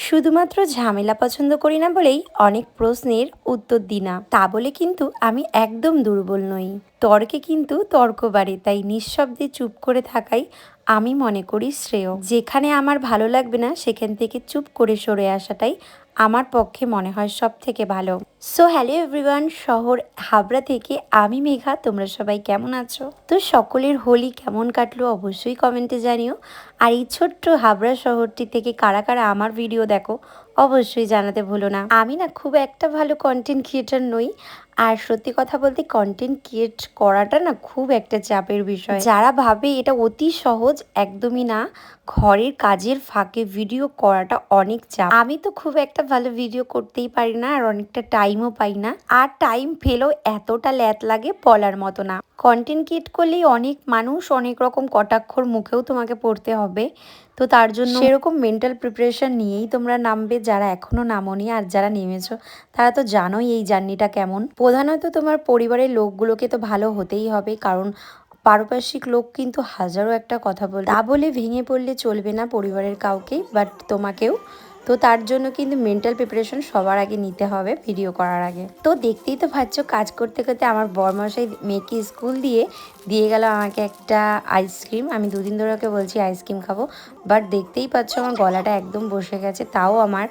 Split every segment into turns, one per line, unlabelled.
শুধুমাত্র ঝামেলা পছন্দ করি না বলেই অনেক প্রশ্নের উত্তর দিই না, তা বলে কিন্তু আমি একদম দুর্বল নই। তর্কে কিন্তু তর্ক বাড়ে, তাই নিঃশব্দে চুপ করে থাকাই আমি মনে করি শ্রেয়। যেখানে আমার ভালো লাগবে না সেখান থেকে চুপ করে সরে আসাটাই আমার পক্ষে মনে হয় সব থেকে ভালো। সো হ্যালো এভরিওয়ান, শহর হাবড়া থেকে আমি মেঘা। তোমরা সবাই কেমন আছো? তো সকলের হোলি কেমন কাটলো অবশ্যই কমেন্টে জানিও। আর এই ছোট্ট হাবড়া শহরটি থেকে কারা কারা আমার ভিডিও দেখো অবশ্যই জানাতে ভুলো না। আমি না খুব একটা ভালো কন্টেন্ট ক্রিয়েটার নই, আর সত্যি কথা বলতে কন্টেন্ট ক্রিয়েট করাটা না খুব একটা চাপের বিষয়। যারা ভাবে এটা অতি সহজ, একদমই না। ঘরের কাজের ফাঁকে ভিডিও করাটা অনেক চাপ। আমি তো খুব একটা ভালো ভিডিও করতেই পারি না, আর অনেকটা টাইমও পাই না। আর টাইম পেলেও এতটা ল্যাদ লাগে বলার মতো না। কন্টেন্ট ক্রিয়েট করলেই অনেক মানুষ অনেক রকম কটাক্ষর মুখেও তোমাকে পড়তে হবে। তো তার জন্য সেরকম মেন্টাল প্রিপারেশন নিয়েই তোমরা নামবে, যারা এখনো নামোনি। আর যারা নেমেছো তারা তো জানোই এই জার্নিটা কেমন। প্রধানত তোমার পরিবারের লোকগুলোকে তো ভালো হতেই হবে, কারণ পারিপার্শ্বিক লোক কিন্তু হাজারো একটা কথা বলবে। তা বলে ভেঙে পড়লে চলবে না পরিবারের কাউকে, বাট তোমাকেও। তো তার জন্য কিন্তু মেন্টাল প্রিপারেশন সবার আগে নিতে হবে ভিডিও করার আগে। তো দেখতেই তো পাচ্ছ, কাজ করতে করতে আমার বরমশাই মেয়েকে স্কুল দিয়ে গেল আমাকে একটা আইসক্রিম। আমি দুদিন ধরে ওকে বলছি আইসক্রিম খাবো, বাট দেখতেই পাচ্ছ আমার গলাটা একদম বসে গেছে। তাও আমার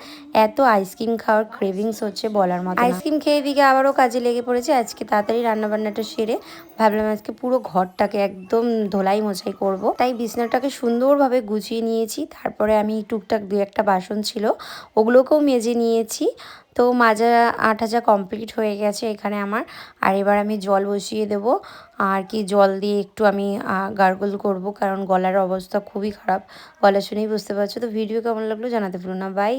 এত আইসক্রিম খাওয়ার ক্রেভিংস হচ্ছে বলার মতো। আইসক্রিম খেয়ে দিকে আবারও কাজে লেগে পড়েছে। আজকে তাড়াতাড়ি রান্নাবান্নাটা সেরে ভাবলাম আজকে পুরো ঘরটাকে একদম ধোলাই মোছাই করব। তাই বিছানাটাকে সুন্দরভাবে গুছিয়ে নিয়েছি। তারপরে আমি টুকটাক দু একটা বাসন ছিল ওগুলোকেও মেজে নিয়েছি। তো মাজা আঠাজা কমপ্লিট হয়ে গেছে এখানে আমার। আর এবার আমি জল বসিয়ে দেব, আর কি জল দিয়ে একটু আমি গার্গল করব, কারণ গলার অবস্থা খুবই খারাপ। গলা শুনেই বুঝতে পারছো। তো ভিডিও কেমন লাগলো জানাতে ভুলো না। বাই।